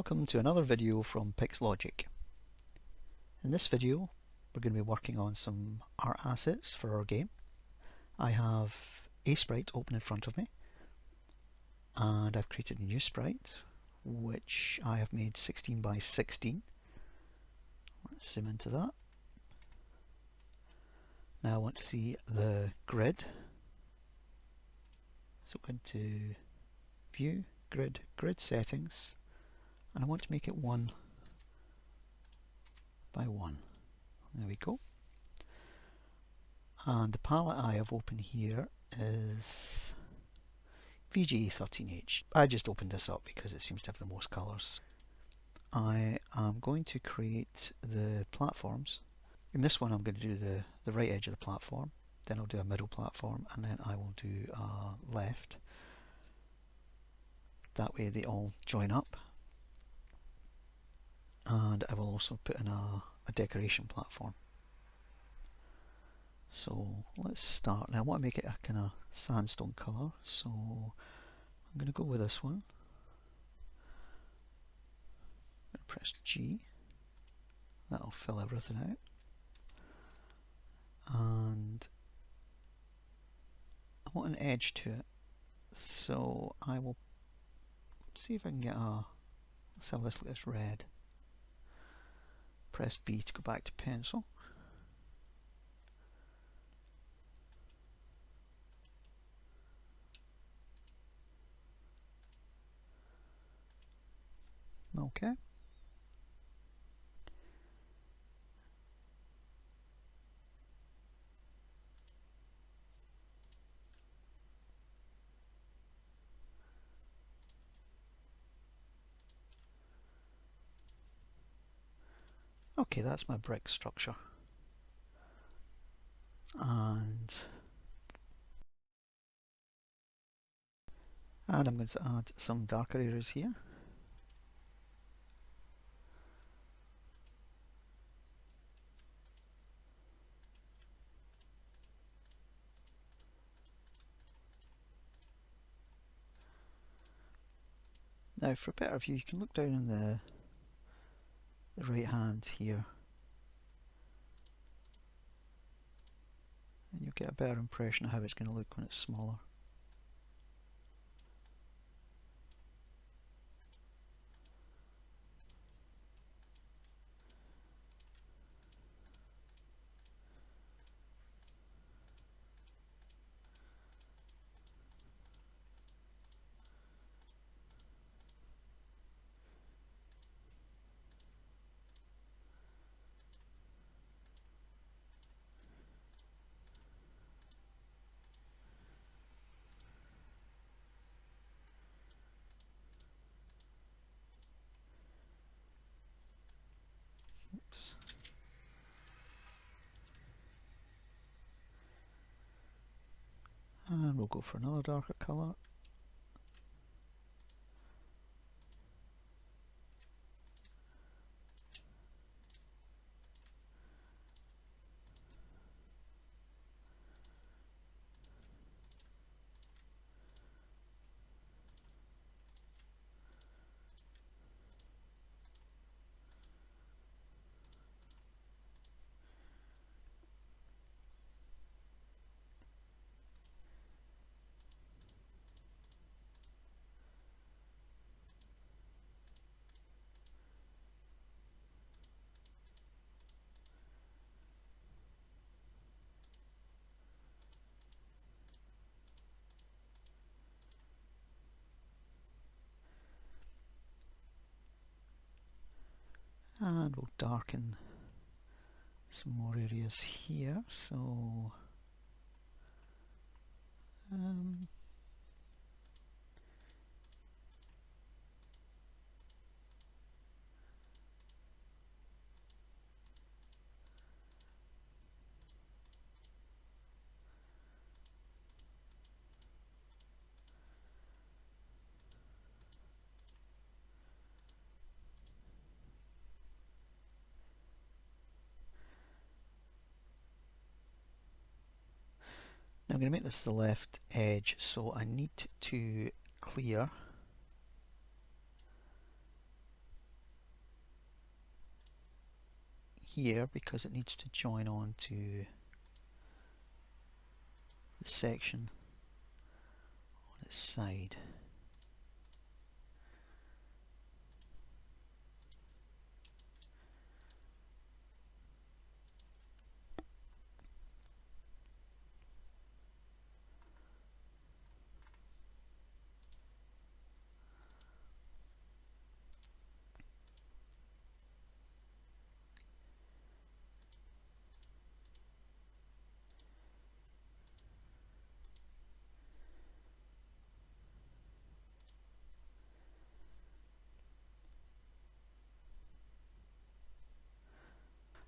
Welcome to another video from PixLogik. In this video we're going to be working on some art assets for our game. I have Aseprite open in front of me and I've created a new sprite which I have made 16 by 16. Let's zoom into that. Now I want to see the grid. So go into View, Grid, Grid Settings, and I want to make it 1 by 1. There we go. And the palette I have open here is VGA13H. I just opened this up because it seems to have the most colours. I am going to create the platforms. In this one I'm going to do the right edge of the platform, then I'll do a middle platform, and then I will do a left. That way they all join up. And I will also put in a decoration platform. So let's start. Now I want to make it a kind of sandstone colour, so I'm going to go with this one. I'm going to press G. That'll fill everything out. And I want an edge to it, so I will see if I can get let's have this look as red. Press B to go back to pencil. Okay. Okay, that's my brick structure. And I'm going to add some darker areas here. Now for a better view you can look down in the right hand here and you'll get a better impression of how it's going to look when it's smaller. Oops. And we'll go for another darker colour. And we'll darken some more areas here, so now I'm going to make this the left edge, so I need to clear here because it needs to join on to the section on its side.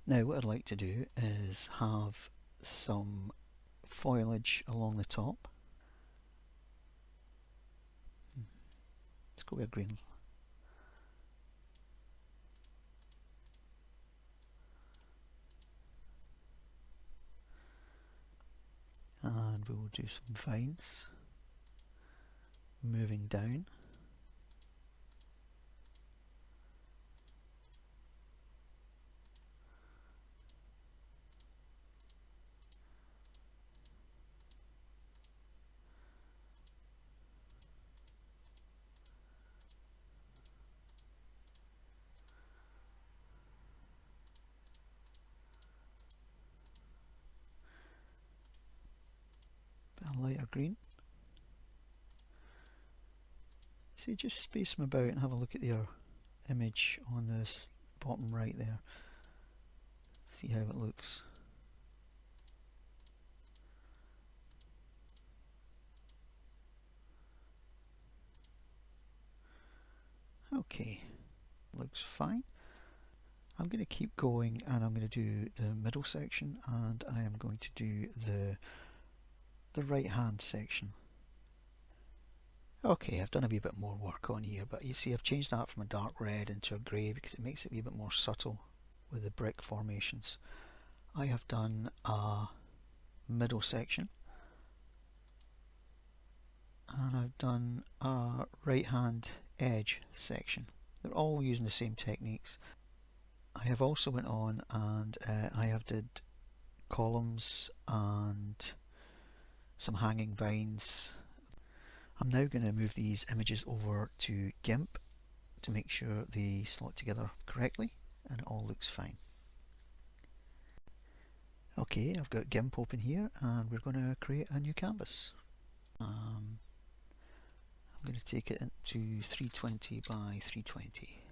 Now what I'd like to do is have some foliage along the top. Let's go with a green. And we will do some vines moving down. Bit of lighter green. So just space them about and have a look at your image on this bottom right there. See how it looks. Okay, looks fine. I'm going to keep going and I'm going to do the middle section and I am going to do the right hand section. Okay, I've done a wee bit more work on here, but you see I've changed that from a dark red into a grey because it makes it a wee bit more subtle with the brick formations. I have done a middle section and I've done a right hand edge section. They're all using the same techniques. I have also went on and I have did columns and some hanging vines. I'm now going to move these images over to Gimp to make sure they slot together correctly and it all looks fine. Okay, I've got Gimp open here and we're going to create a new canvas. I'm going to take it into 320 by 320,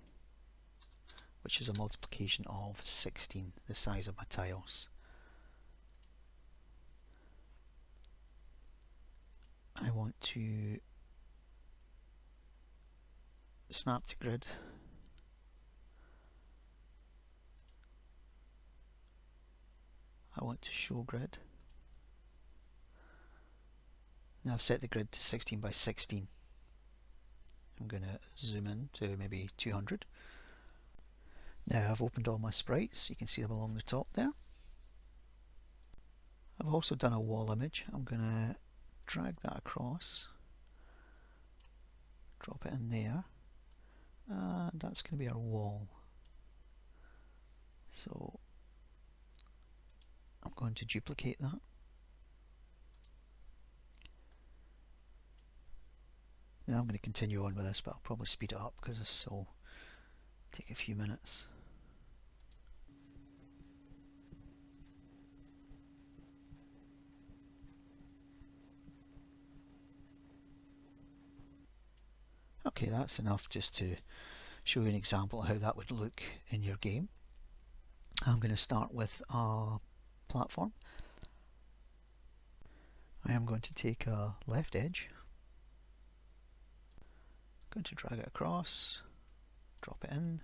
which is a multiplication of 16, the size of my tiles. I want to snap to grid. I want to show grid. Now I've set the grid to 16 by 16. I'm going to zoom in to maybe 200. Now I've opened all my sprites, you can see them along the top there. I've also done a wall image. I'm going to drag that across, drop it in there, and that's going to be our wall. So I'm going to duplicate that. Now I'm going to continue on with this, but I'll probably speed it up because this will take a few minutes. Okay, that's enough just to show you an example of how that would look in your game. I'm going to start with a platform. I am going to take a left edge, going to drag it across, drop it in.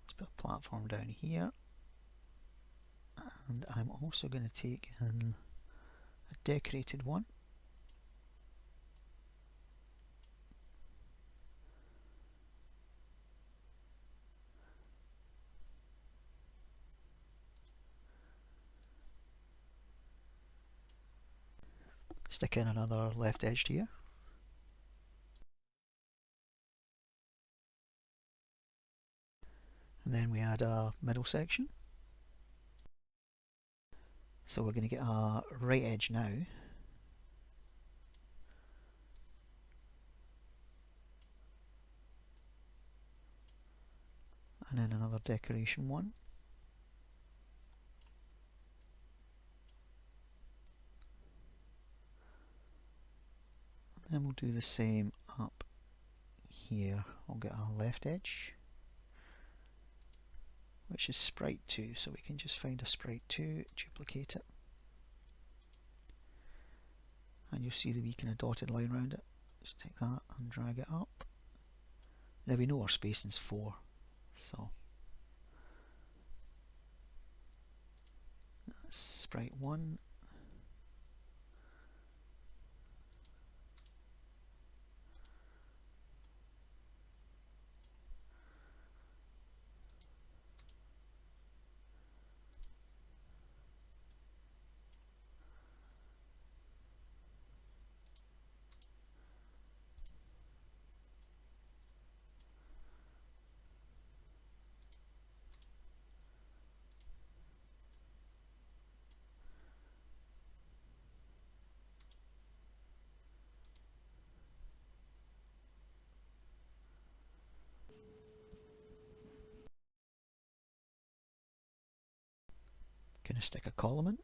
Let's put a platform down here, and I'm also going to take in a decorated one. Stick in another left edge here. and then we add a middle section. So we're going to get a right edge now, and then another decoration one. Then we'll do the same up here. We'll get our left edge, which is sprite 2, so we can just find a sprite 2, duplicate it, and you'll see the wee kind of dotted line around it. Just take that and drag it up. Now we know our spacing's 4, so that's sprite 1. Gonna stick a column in.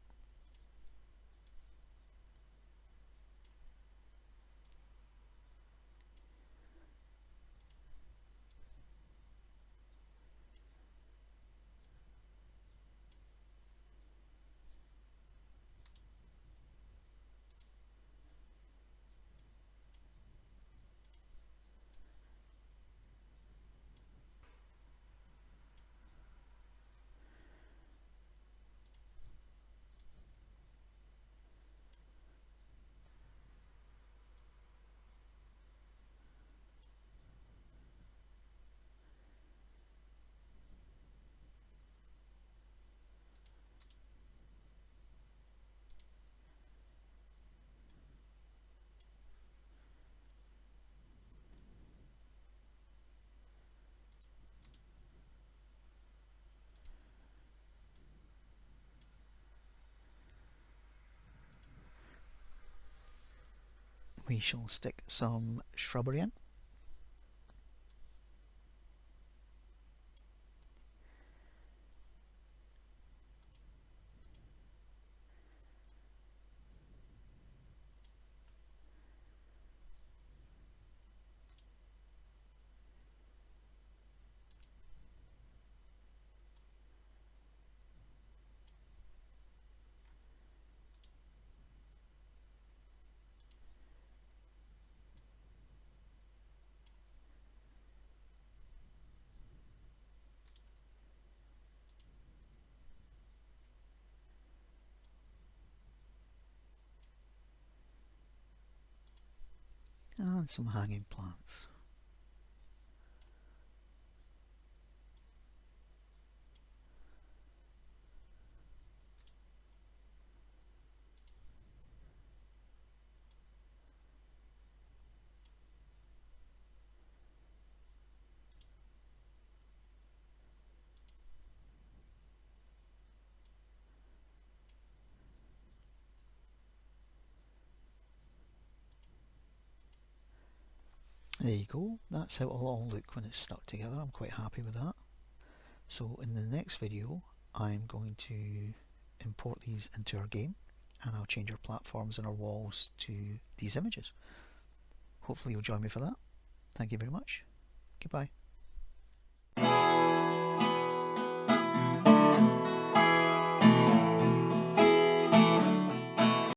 We shall stick some shrubbery in. And some hanging plants. There you go, that's how it'll all look when it's stuck together. I'm quite happy with that. So in the next video I'm going to import these into our game, and I'll change our platforms and our walls to these images. Hopefully you'll join me for that. Thank you very much. Goodbye.